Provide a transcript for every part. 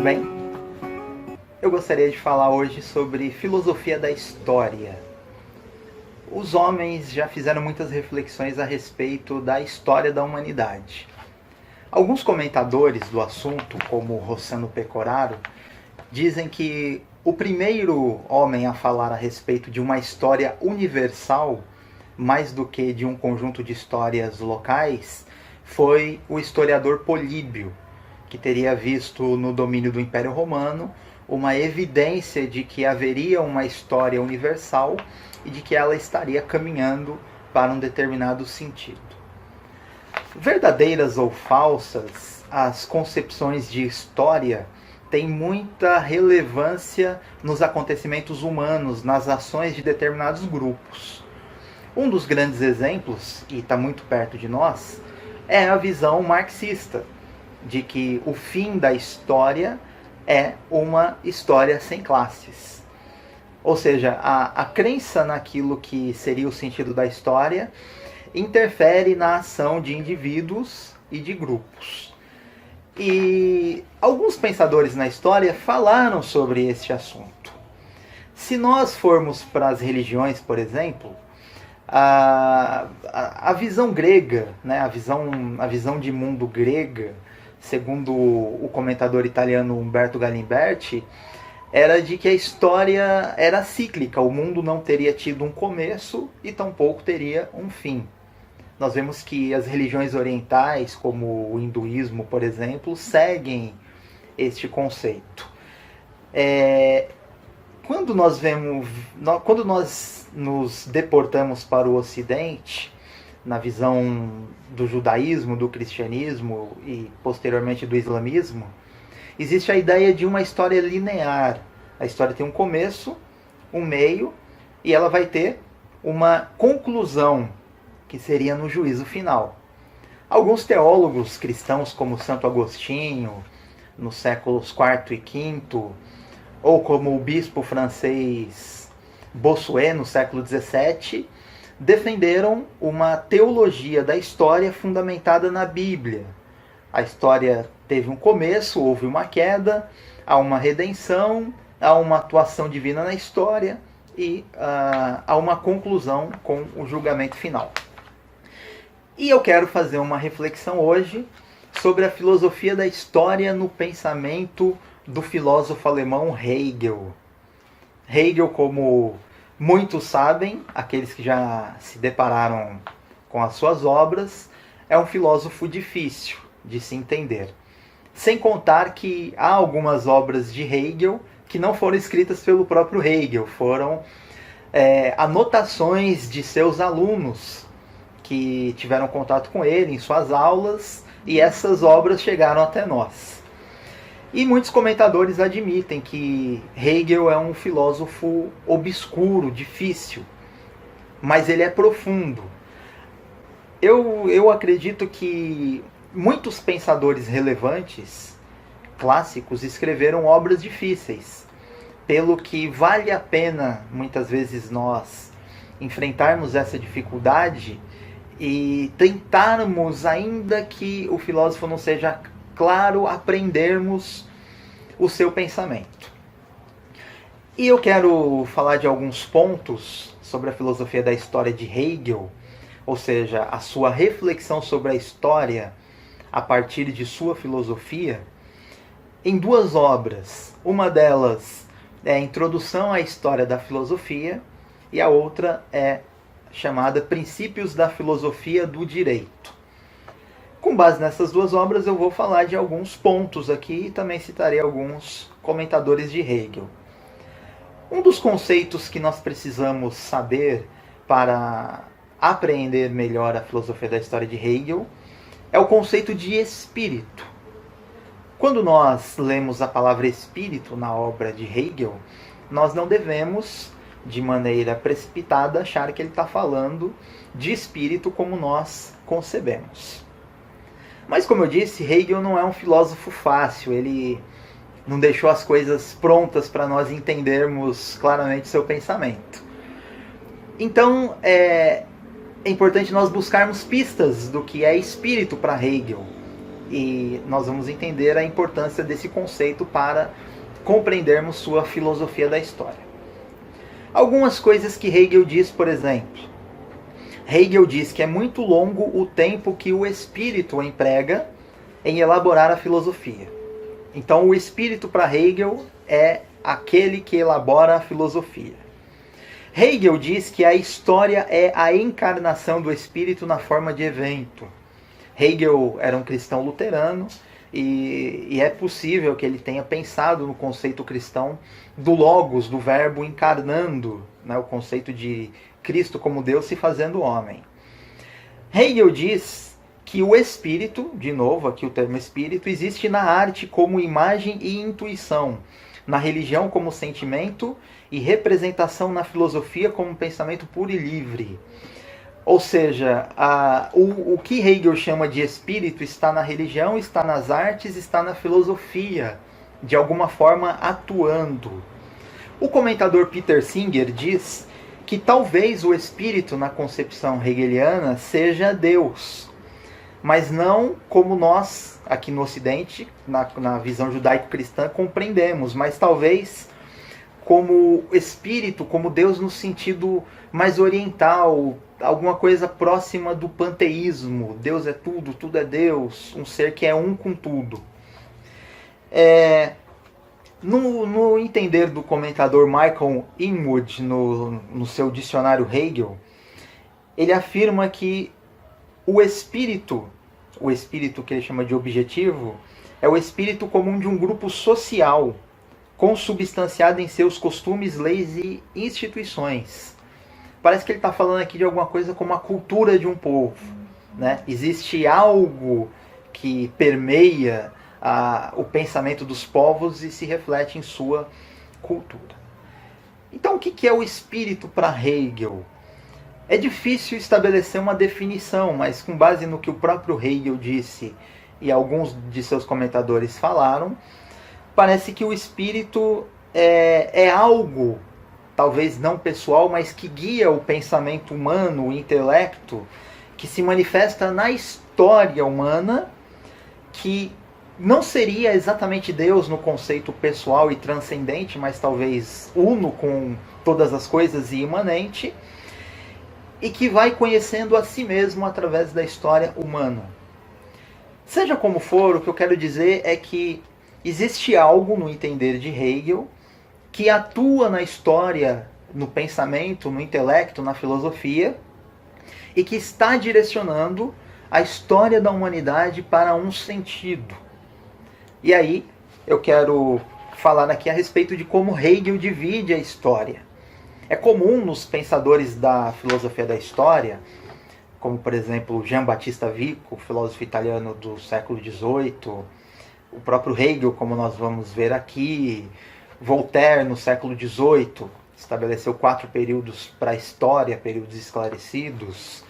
bem? Eu gostaria de falar hoje sobre filosofia da história. Os homens já fizeram muitas reflexões a respeito da história da humanidade. Alguns comentadores do assunto, como Rossano Pecoraro, dizem que o primeiro homem a falar a respeito de uma história universal, mais do que de um conjunto de histórias locais, foi o historiador Políbio, que teria visto no domínio do Império Romano uma evidência de que haveria uma história universal e de que ela estaria caminhando para um determinado sentido. Verdadeiras ou falsas, as concepções de história têm muita relevância nos acontecimentos humanos, nas ações de determinados grupos. Um dos grandes exemplos, e está muito perto de nós, é a visão marxista, de que o fim da história é uma história sem classes. Ou seja, a crença naquilo que seria o sentido da história interfere na ação de indivíduos e de grupos. E alguns pensadores na história falaram sobre este assunto. Se nós formos para as religiões, por exemplo, a visão grega, né, a visão de mundo grega, segundo o comentador italiano Umberto Galimberti, era de que a história era cíclica, o mundo não teria tido um começo e tampouco teria um fim. Nós vemos que as religiões orientais, como o hinduísmo, por exemplo, seguem este conceito. Quando nós nos deportamos para o Ocidente, na visão do judaísmo, do cristianismo e posteriormente do islamismo, existe a ideia de uma história linear. A história tem um começo, um meio e ela vai ter uma conclusão, que seria no juízo final. Alguns teólogos cristãos, como Santo Agostinho, nos séculos IV e V, ou como o bispo francês Bossuet, no século XVII, defenderam uma teologia da história fundamentada na Bíblia. A história teve um começo, houve uma queda, há uma redenção, há uma atuação divina na história e há uma conclusão com o julgamento final. E eu quero fazer uma reflexão hoje sobre a filosofia da história no pensamento do filósofo alemão Hegel. Hegel, como muitos sabem, aqueles que já se depararam com as suas obras, é um filósofo difícil de se entender. Sem contar que há algumas obras de Hegel que não foram escritas pelo próprio Hegel, foram anotações de seus alunos que tiveram contato com ele em suas aulas, e essas obras chegaram até nós. E muitos comentadores admitem que Hegel é um filósofo obscuro, difícil, mas ele é profundo. Eu acredito que muitos pensadores relevantes, clássicos, escreveram obras difíceis, pelo que vale a pena, muitas vezes, nós enfrentarmos essa dificuldade e tentarmos, ainda que o filósofo não seja claro, aprendermos o seu pensamento. E eu quero falar de alguns pontos sobre a filosofia da história de Hegel, ou seja, a sua reflexão sobre a história a partir de sua filosofia, em duas obras. Uma delas é a Introdução à História da Filosofia e a outra é chamada Princípios da Filosofia do Direito. Com base nessas duas obras eu vou falar de alguns pontos aqui e também citarei alguns comentadores de Hegel. Um dos conceitos que nós precisamos saber para apreender melhor a filosofia da história de Hegel é o conceito de espírito. Quando nós lemos a palavra espírito na obra de Hegel, nós não devemos, de maneira precipitada, achar que ele está falando de espírito como nós concebemos. Mas, como eu disse, Hegel não é um filósofo fácil, ele não deixou as coisas prontas para nós entendermos claramente seu pensamento. Então, é importante nós buscarmos pistas do que é espírito para Hegel. E nós vamos entender a importância desse conceito para compreendermos sua filosofia da história. Algumas coisas que Hegel diz, por exemplo. Hegel diz que é muito longo o tempo que o espírito emprega em elaborar a filosofia. Então, o espírito para Hegel é aquele que elabora a filosofia. Hegel diz que a história é a encarnação do espírito na forma de evento. Hegel era um cristão luterano e é possível que ele tenha pensado no conceito cristão do logos, do verbo encarnando, né, o conceito de Cristo como Deus se fazendo homem. Hegel diz que o espírito, de novo aqui o termo espírito, existe na arte como imagem e intuição, na religião como sentimento e representação na filosofia como pensamento puro e livre. Ou seja, o que Hegel chama de espírito está na religião, está nas artes, está na filosofia, de alguma forma atuando. O comentador Peter Singer diz que talvez o espírito na concepção hegeliana seja Deus, mas não como nós, aqui no Ocidente, na visão judaico-cristã, compreendemos, mas talvez como espírito, como Deus no sentido mais oriental, alguma coisa próxima do panteísmo. Deus é tudo, tudo é Deus, um ser que é um com tudo. No entender do comentador Michael Inwood, no seu dicionário Hegel, ele afirma que o espírito que ele chama de objetivo, é o espírito comum de um grupo social, consubstanciado em seus costumes, leis e instituições. Parece que ele está falando aqui de alguma coisa como a cultura de um povo, né? Existe algo que permeia o pensamento dos povos e se reflete em sua cultura. Então, o que é o espírito para Hegel? É difícil estabelecer uma definição, mas com base no que o próprio Hegel disse e alguns de seus comentadores falaram, parece que o espírito é algo, talvez não pessoal, mas que guia o pensamento humano, o intelecto, que se manifesta na história humana, que não seria exatamente Deus no conceito pessoal e transcendente, mas talvez uno com todas as coisas e imanente, e que vai conhecendo a si mesmo através da história humana. Seja como for, o que eu quero dizer é que existe algo no entender de Hegel que atua na história, no pensamento, no intelecto, na filosofia, e que está direcionando a história da humanidade para um sentido. E aí, eu quero falar aqui a respeito de como Hegel divide a história. É comum nos pensadores da filosofia da história, como por exemplo Giambattista Vico, filósofo italiano do século XVIII, o próprio Hegel, como nós vamos ver aqui, Voltaire no século XVIII, estabeleceu 4 períodos para a história, períodos esclarecidos,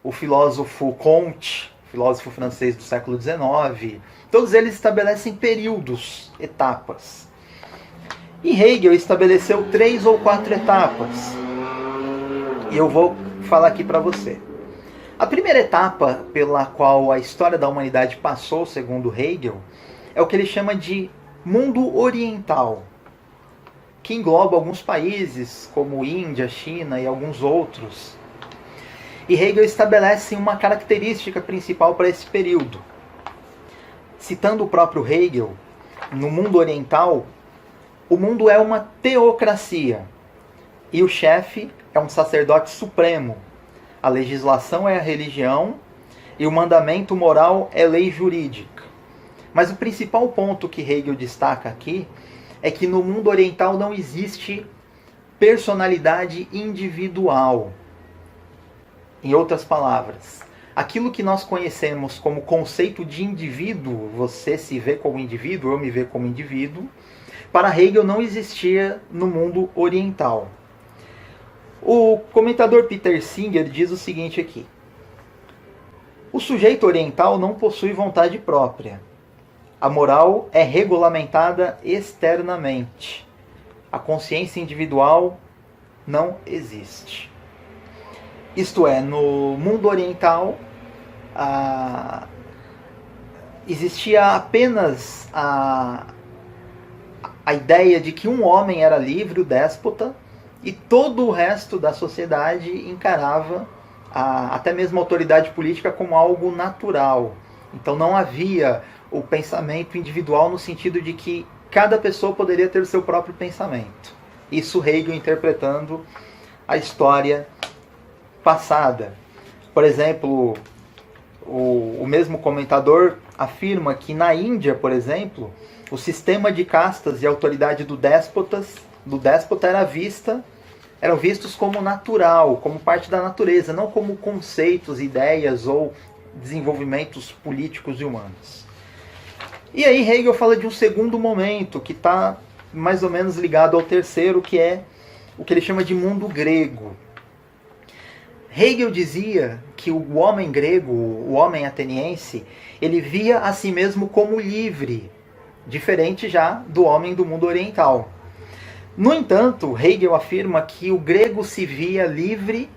o filósofo Comte, filósofo francês do século XIX, todos eles estabelecem períodos, etapas. E Hegel estabeleceu 3 ou 4 etapas. E eu vou falar aqui para você. A primeira etapa pela qual a história da humanidade passou, segundo Hegel, é o que ele chama de mundo oriental, que engloba alguns países, como Índia, China e alguns outros. E Hegel estabelece uma característica principal para esse período. Citando o próprio Hegel, no mundo oriental, o mundo é uma teocracia e o chefe é um sacerdote supremo. A legislação é a religião e o mandamento moral é lei jurídica. Mas o principal ponto que Hegel destaca aqui é que no mundo oriental não existe personalidade individual. Em outras palavras, aquilo que nós conhecemos como conceito de indivíduo, você se vê como indivíduo, eu me vejo como indivíduo, para Hegel não existia no mundo oriental. O comentador Peter Singer diz o seguinte aqui: o sujeito oriental não possui vontade própria. A moral é regulamentada externamente. A consciência individual não existe. Isto é, no mundo oriental existia apenas a ideia de que um homem era livre, o déspota, e todo o resto da sociedade encarava até mesmo a autoridade política como algo natural. Então não havia o pensamento individual no sentido de que cada pessoa poderia ter o seu próprio pensamento. Isso Hegel interpretando a história passada. Por exemplo, o mesmo comentador afirma que na Índia, por exemplo, o sistema de castas e a autoridade do déspota eram vistos como natural, como parte da natureza, não como conceitos, ideias ou desenvolvimentos políticos e humanos. E aí Hegel fala de um segundo momento que está mais ou menos ligado ao terceiro, que é o que ele chama de mundo grego. Hegel dizia que o homem grego, o homem ateniense, ele via a si mesmo como livre, diferente já do homem do mundo oriental. No entanto, Hegel afirma que o grego se via livre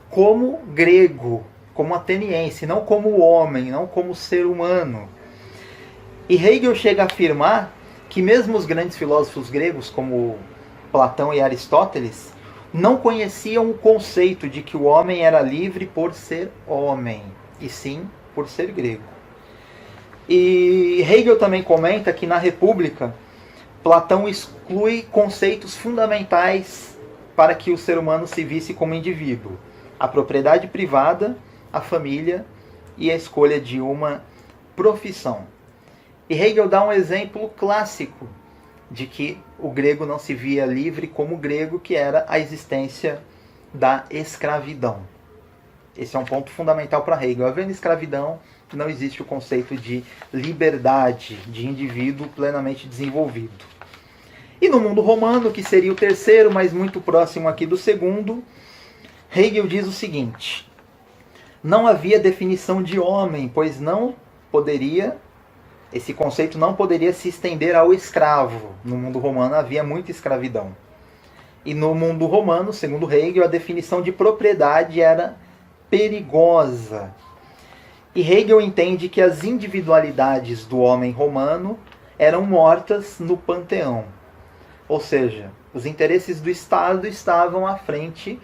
como grego, como ateniense, não como homem, não como ser humano. E Hegel chega a afirmar que mesmo os grandes filósofos gregos, como Platão e Aristóteles, não conheciam o conceito de que o homem era livre por ser homem, e sim por ser grego. E Hegel também comenta que na República, Platão exclui conceitos fundamentais para que o ser humano se visse como indivíduo: a propriedade privada, a família e a escolha de uma profissão. E Hegel dá um exemplo clássico de que o grego não se via livre como grego, que era a existência da escravidão. Esse é um ponto fundamental para Hegel. Havendo escravidão, não existe o conceito de liberdade, de indivíduo plenamente desenvolvido. E no mundo romano, que seria o terceiro, mas muito próximo aqui do segundo, Hegel diz o seguinte: não havia definição de homem, pois esse conceito não poderia se estender ao escravo. No mundo romano havia muita escravidão. E no mundo romano, segundo Hegel, a definição de propriedade era perigosa. E Hegel entende que as individualidades do homem romano eram mortas no panteão. Ou seja, os interesses do Estado estavam à frente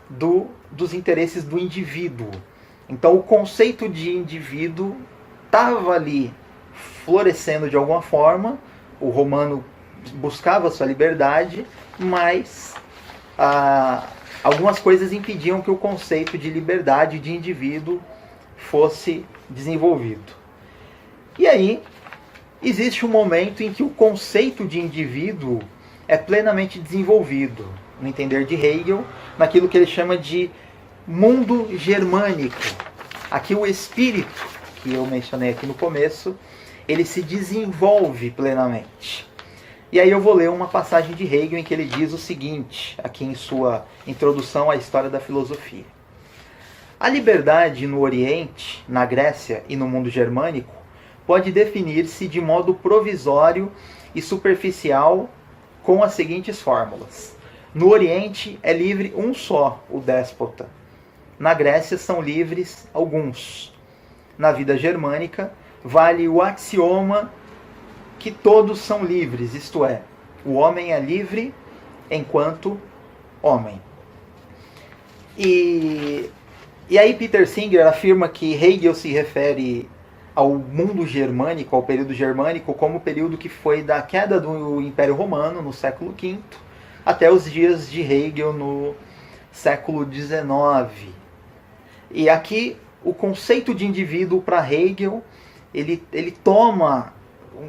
dos interesses do indivíduo. Então o conceito de indivíduo estava ali florescendo de alguma forma. O romano buscava sua liberdade, mas algumas coisas impediam que o conceito de liberdade de indivíduo fosse desenvolvido. E aí existe um momento em que o conceito de indivíduo é plenamente desenvolvido, no entender de Hegel, naquilo que ele chama de mundo germânico. Aqui o espírito, que eu mencionei aqui no começo, ele se desenvolve plenamente. E aí eu vou ler uma passagem de Hegel em que ele diz o seguinte, aqui em sua introdução à história da filosofia. A liberdade no Oriente, na Grécia e no mundo germânico pode definir-se de modo provisório e superficial com as seguintes fórmulas. No Oriente é livre um só, o déspota. Na Grécia são livres alguns. Na vida germânica vale o axioma que todos são livres, isto é, o homem é livre enquanto homem. E aí Peter Singer afirma que Hegel se refere ao mundo germânico, ao período germânico, como o período que foi da queda do Império Romano, no século V, até os dias de Hegel, no século XIX. E aqui o conceito de indivíduo para Hegel, ele toma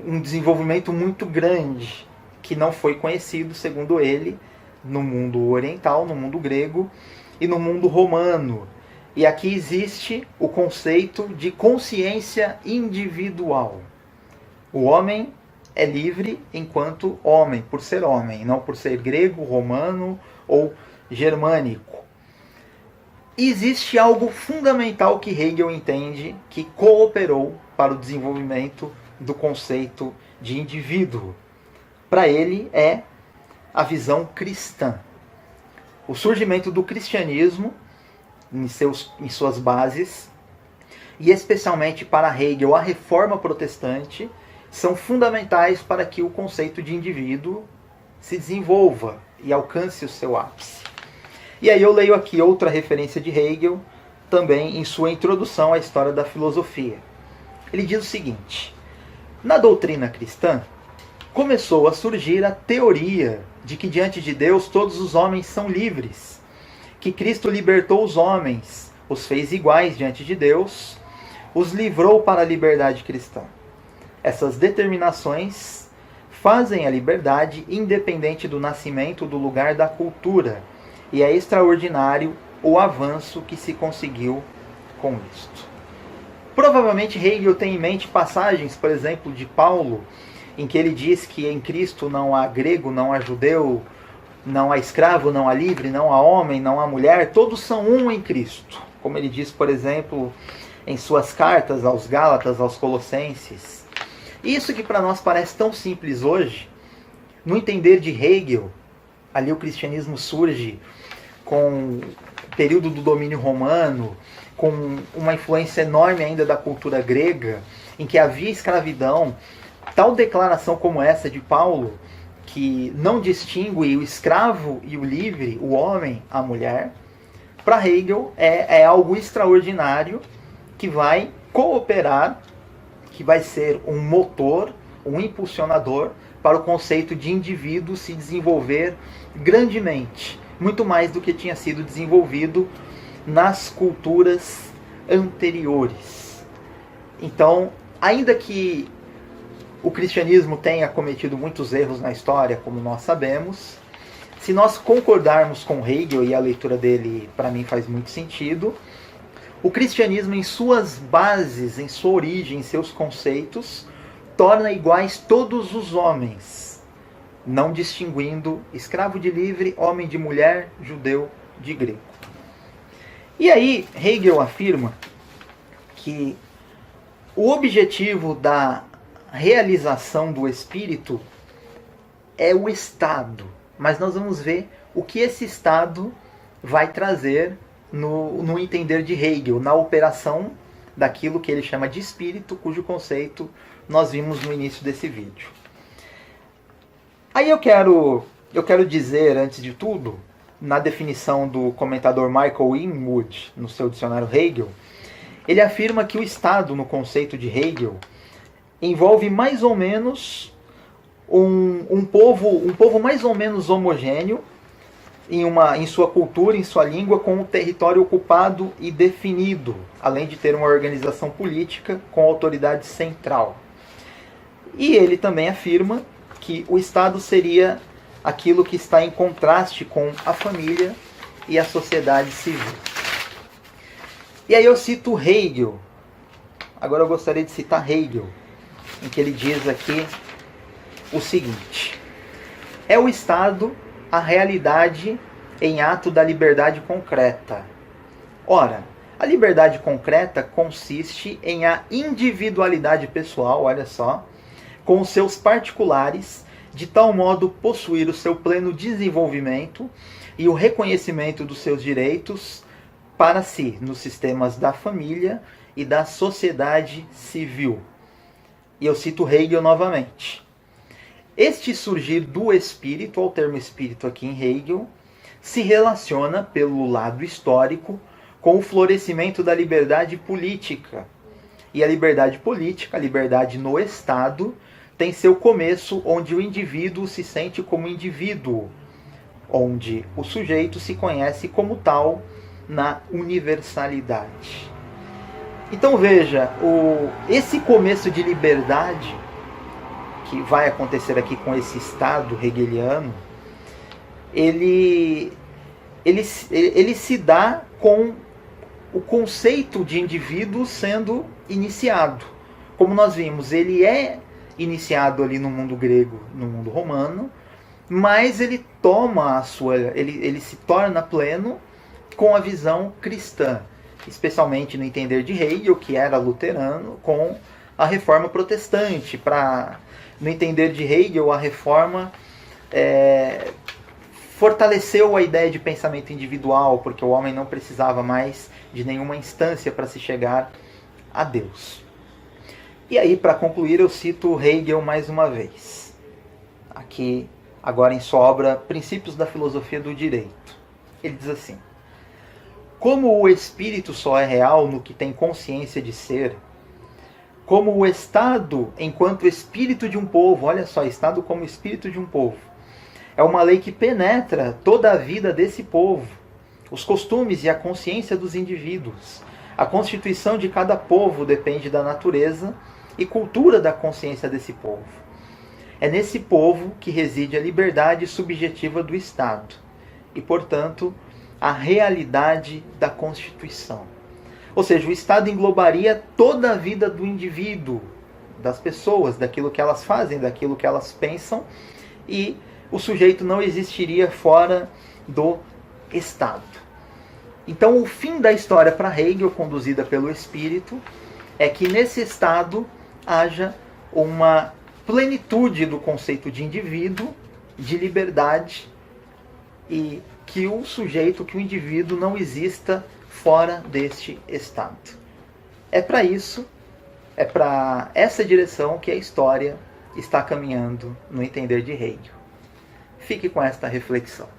um desenvolvimento muito grande, que não foi conhecido, segundo ele, no mundo oriental, no mundo grego e no mundo romano. E aqui existe o conceito de consciência individual. O homem é livre enquanto homem, por ser homem, não por ser grego, romano ou germânico. E existe algo fundamental que Hegel entende que cooperou para o desenvolvimento do conceito de indivíduo. Para ele é a visão cristã. O surgimento do cristianismo, em suas bases, e especialmente para Hegel, a reforma protestante, são fundamentais para que o conceito de indivíduo se desenvolva e alcance o seu ápice. E aí eu leio aqui outra referência de Hegel, também em sua introdução à história da filosofia. Ele diz o seguinte: na doutrina cristã, começou a surgir a teoria de que diante de Deus todos os homens são livres, que Cristo libertou os homens, os fez iguais diante de Deus, os livrou para a liberdade cristã. Essas determinações fazem a liberdade independente do nascimento do lugar da cultura, e é extraordinário o avanço que se conseguiu com isto. Provavelmente Hegel tem em mente passagens, por exemplo, de Paulo, em que ele diz que em Cristo não há grego, não há judeu, não há escravo, não há livre, não há homem, não há mulher, todos são um em Cristo. Como ele diz, por exemplo, em suas cartas aos Gálatas, aos Colossenses. Isso que para nós parece tão simples hoje, no entender de Hegel, ali o cristianismo surge com o período do domínio romano, com uma influência enorme ainda da cultura grega, em que havia escravidão. Tal declaração como essa de Paulo, que não distingue o escravo e o livre, o homem, a mulher, para Hegel é algo extraordinário que vai cooperar, que vai ser um motor, um impulsionador para o conceito de indivíduo se desenvolver grandemente, muito mais do que tinha sido desenvolvido nas culturas anteriores. Então, ainda que o cristianismo tenha cometido muitos erros na história, como nós sabemos, se nós concordarmos com Hegel, e a leitura dele para mim faz muito sentido, o cristianismo em suas bases, em sua origem, em seus conceitos, torna iguais todos os homens, não distinguindo escravo de livre, homem de mulher, judeu de grego. E aí Hegel afirma que o objetivo da realização do espírito é o Estado, mas nós vamos ver o que esse Estado vai trazer no entender de Hegel, na operação daquilo que ele chama de espírito, cujo conceito nós vimos no início desse vídeo. Aí eu quero dizer, antes de tudo, na definição do comentador Michael Inwood, no seu dicionário Hegel, ele afirma que o Estado, no conceito de Hegel, envolve mais ou menos um povo mais ou menos homogêneo em sua cultura, em sua língua, com um território ocupado e definido, além de ter uma organização política com autoridade central. E ele também afirma que o Estado seria aquilo que está em contraste com a família e a sociedade civil. E aí eu cito Hegel. Agora eu gostaria de citar Hegel, em que ele diz aqui o seguinte: é o Estado a realidade em ato da liberdade concreta. Ora, a liberdade concreta consiste em a individualidade pessoal, olha só, com os seus particulares, de tal modo possuir o seu pleno desenvolvimento e o reconhecimento dos seus direitos para si, nos sistemas da família e da sociedade civil. E eu cito Hegel novamente. Este surgir do espírito, ao termo espírito aqui em Hegel, se relaciona pelo lado histórico com o florescimento da liberdade política. E a liberdade política, a liberdade no Estado, tem seu começo onde o indivíduo se sente como indivíduo, onde o sujeito se conhece como tal na universalidade. Então veja, esse começo de liberdade que vai acontecer aqui com esse Estado hegeliano, ele se dá com o conceito de indivíduo sendo iniciado. Como nós vimos, ele é iniciado ali no mundo grego, no mundo romano, mas ele toma ele se torna pleno com a visão cristã, especialmente no entender de Hegel, que era luterano, com a reforma protestante. No entender de Hegel, a reforma fortaleceu a ideia de pensamento individual, porque o homem não precisava mais de nenhuma instância para se chegar a Deus. E aí, para concluir, eu cito Hegel mais uma vez. Aqui, agora em sua obra Princípios da Filosofia do Direito. Ele diz assim: como o espírito só é real no que tem consciência de ser, como o Estado, enquanto espírito de um povo, olha só, Estado como espírito de um povo, é uma lei que penetra toda a vida desse povo, os costumes e a consciência dos indivíduos. A constituição de cada povo depende da natureza e cultura da consciência desse povo. É nesse povo que reside a liberdade subjetiva do Estado e, portanto, a realidade da Constituição. Ou seja, o Estado englobaria toda a vida do indivíduo, das pessoas, daquilo que elas fazem, daquilo que elas pensam, e o sujeito não existiria fora do Estado. Então, o fim da história para Hegel, conduzida pelo Espírito, é que nesse Estado haja uma plenitude do conceito de indivíduo, de liberdade, e que o sujeito, que o indivíduo não exista fora deste Estado. É para isso, é para essa direção que a história está caminhando no entender de Hegel. Fique com esta reflexão.